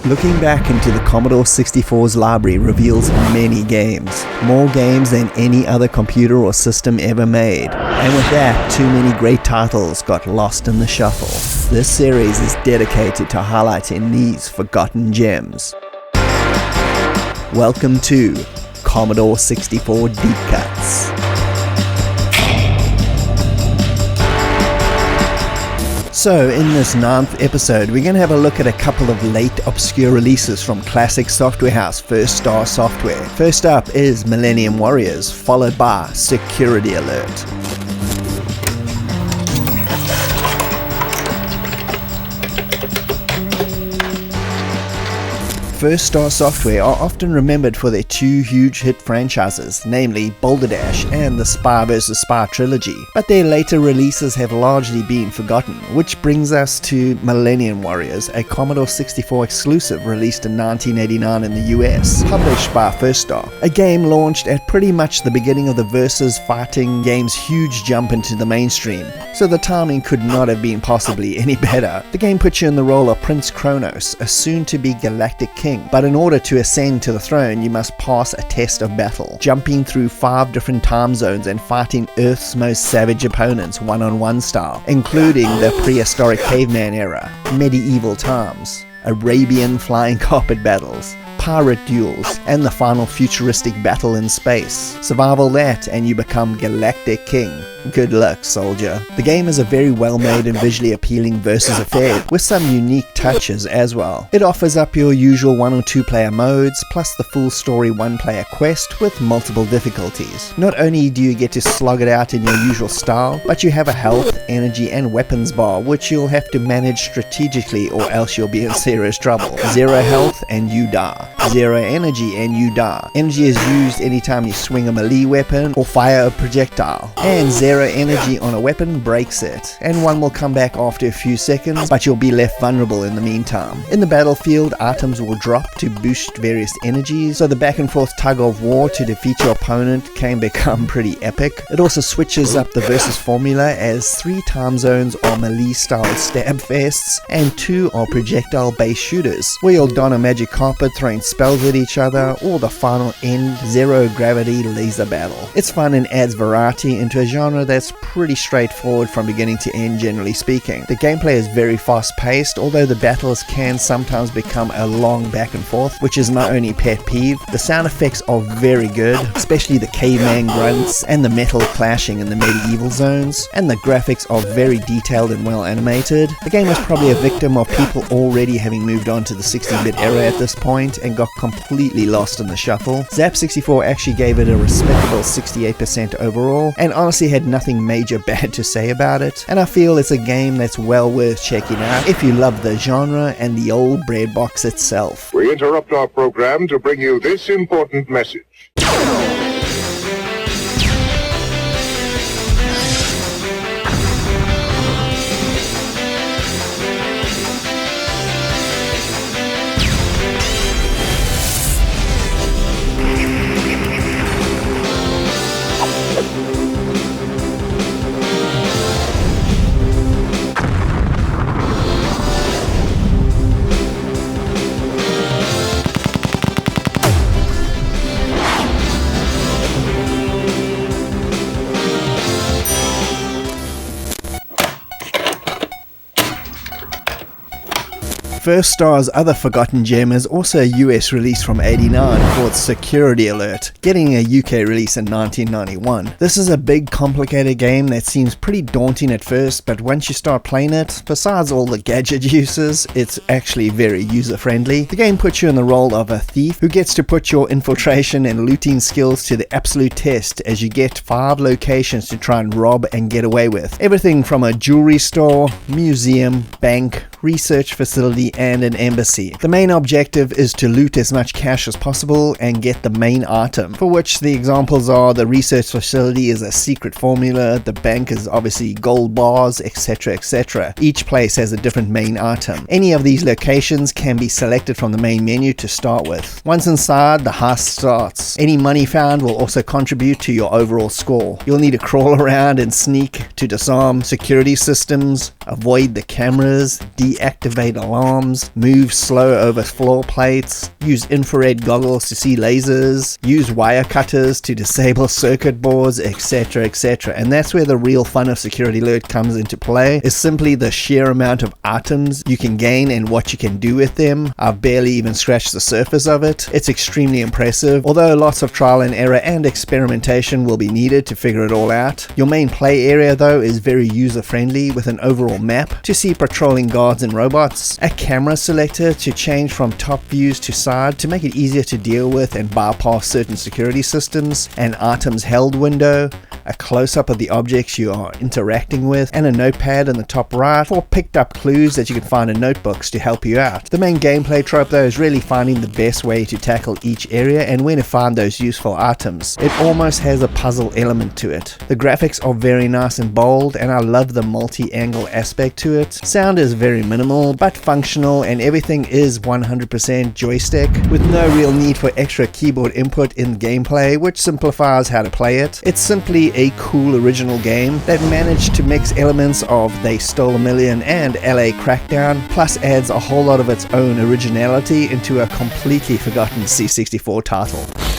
Looking back into the Commodore 64's library reveals many games. More games than any other computer or system ever made. And with that, too many great titles got lost in the shuffle. This series is dedicated to highlighting these forgotten gems. Welcome to Commodore 64 Deep Cuts. So, in this 9th episode, we're going to have a look at a couple of late obscure releases from classic software house First Star Software. First up is Millenium Warriors, followed by Security Alert. First Star Software are often remembered for their two huge hit franchises, namely Boulder Dash and the Spy vs. Spy trilogy, but their later releases have largely been forgotten, which brings us to Millenium Warriors, a Commodore 64 exclusive released in 1989 in the US, published by First Star. A game launched at pretty much the beginning of the versus fighting game's huge jump into the mainstream, so the timing could not have been possibly any better. The game puts you in the role of Prince Kronos, a soon-to-be galactic king. But in order to ascend to the throne, you must pass a test of battle, jumping through 5 different time zones and fighting Earth's most savage opponents one-on-one style, including the prehistoric caveman era, medieval times, Arabian flying carpet battles, pirate duels, and the final futuristic battle in space. Survive all that and you become Galactic King. Good luck, soldier. The game is a very well-made and visually appealing versus affair, with some unique touches as well. It offers up your usual 1 or 2 player modes, plus the full story 1-player quest with multiple difficulties. Not only do you get to slog it out in your usual style, but you have a health, energy, and weapons bar, which you'll have to manage strategically or else you'll be in serious trouble. 0 health and you die. 0 energy and you die. Energy is used anytime you swing a melee weapon or fire a projectile. And 0 energy on a weapon breaks it, and one will come back after a few seconds, but you'll be left vulnerable in the meantime. In the battlefield, items will drop to boost various energies, so the back and forth tug of war to defeat your opponent can become pretty epic. It also switches up the versus formula, as 3 time zones are melee style stab fests and 2 are projectile based shooters, where you'll don a magic carpet throwing spells at each other, or the final end 0 gravity laser battle. It's fun and adds variety into a genre that's pretty straightforward from beginning to end, generally speaking. The gameplay is very fast paced, although the battles can sometimes become a long back and forth, which is my only pet peeve. The sound effects are very good, especially the caveman grunts and the metal clashing in the medieval zones, and the graphics are very detailed and well animated. The game was probably a victim of people already having moved on to the 16-bit era at this point and got completely lost in the shuffle. Zap64 actually gave it a respectable 68% overall, and honestly had nothing major bad to say about it, and I feel it's a game that's well worth checking out if you love the genre and the old bread box itself. We interrupt our program to bring you this important message. First Star's other forgotten gem is also a US release from '89 called Security Alert, getting a UK release in 1991. This is a big, complicated game that seems pretty daunting at first, but once you start playing it, besides all the gadget uses, it's actually very user-friendly. The game puts you in the role of a thief who gets to put your infiltration and looting skills to the absolute test, as you get 5 locations to try and rob and get away with. Everything from a jewelry store, museum, bank, research facility, and an embassy. The main objective is to loot as much cash as possible and get the main item, for which the examples are the research facility is a secret formula, the bank is obviously gold bars, etc, etc. Each place has a different main item. Any of these locations can be selected from the main menu to start with. Once inside, the heist starts. Any money found will also contribute to your overall score. You'll need to crawl around and sneak to disarm security systems, avoid the cameras, deactivate alarms, move slow over floor plates, use infrared goggles to see lasers, use wire cutters to disable circuit boards, etc, etc. And that's where the real fun of Security Alert comes into play, is simply the sheer amount of items you can gain and what you can do with them. I've barely even scratched the surface of it. It's extremely impressive, although lots of trial and error and experimentation will be needed to figure it all out. Your main play area though is very user-friendly, with an overall map to see patrolling guards and robots, a camera selector to change from top views to side to make it easier to deal with and bypass certain security systems, an items held window, a close-up of the objects you are interacting with, and a notepad in the top right for picked up clues that you can find in notebooks to help you out. The main gameplay trope though is really finding the best way to tackle each area and where to find those useful items. It almost has a puzzle element to it. The graphics are very nice and bold, and I love the multi-angle aspect to it. Sound is very minimal but functional, and everything is 100% joystick, with no real need for extra keyboard input in gameplay, which simplifies how to play it. It's simply a cool original game that managed to mix elements of They Stole a Million and LA Crackdown, plus adds a whole lot of its own originality into a completely forgotten C64 title.